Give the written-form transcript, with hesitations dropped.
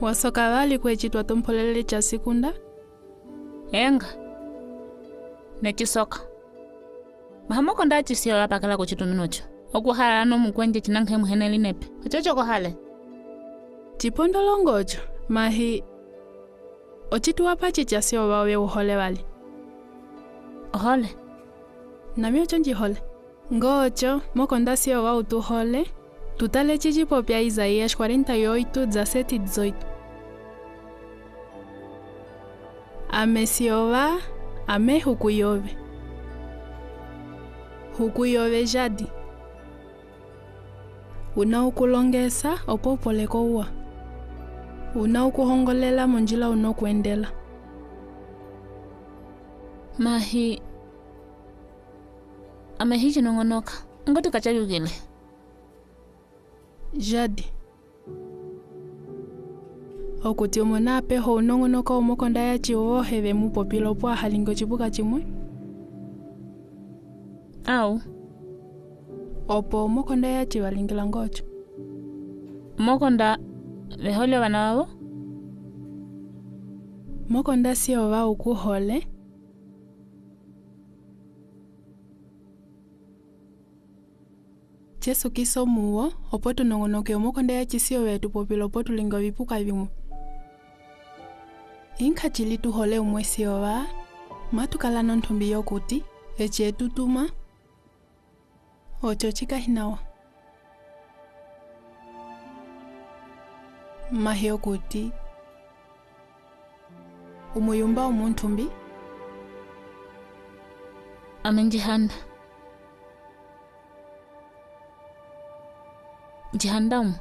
Wasoka vali kwechitwa tumpolele cha sikunda? Enga. Nechisoka. Mahamoko ndachi siyo lapakala kuchitununucho. Okuhala ano mkwenje chinanke muheneli nepe. Ochocho kohale. Chipondo longocho. Mahi. Ochitu wapachi cha siyo wawe uhole wali. Ohole? Namio chonji hole. Ngocho, moko nda siyo wa utu hole. Tutale chichipopia Isaías 48:17-18. Ame siova, ame hukuyove. Hukuyove jadi. Unaukulongesa opopoleko uwa. Unaukuhongolela monjila unokuendela. Mahi. Ame hichi nongonoka. Ngoti kachayugile. Jadi. Okuti umona apeho unongonoka umokonda ya chiwoheve mupopilo pwa halingo chibuka chimwe? Au. Opo umokonda ya chiwalingila ngocho. Umokonda vehole wana wabo? Umokonda siyo wa ukuhole. Chesu kiso muwo, opotu nongonoke umokonda ya chisiyo wetu popilo potu lingo vipuka vimu. Inka chilitu hole umwesiyo wa, matukala nontumbi yokuti, eche tutuma, ochochika hinawa. Mahi yokuti, umuyumba umuntumbi? Amenjihanda. Jihandamu.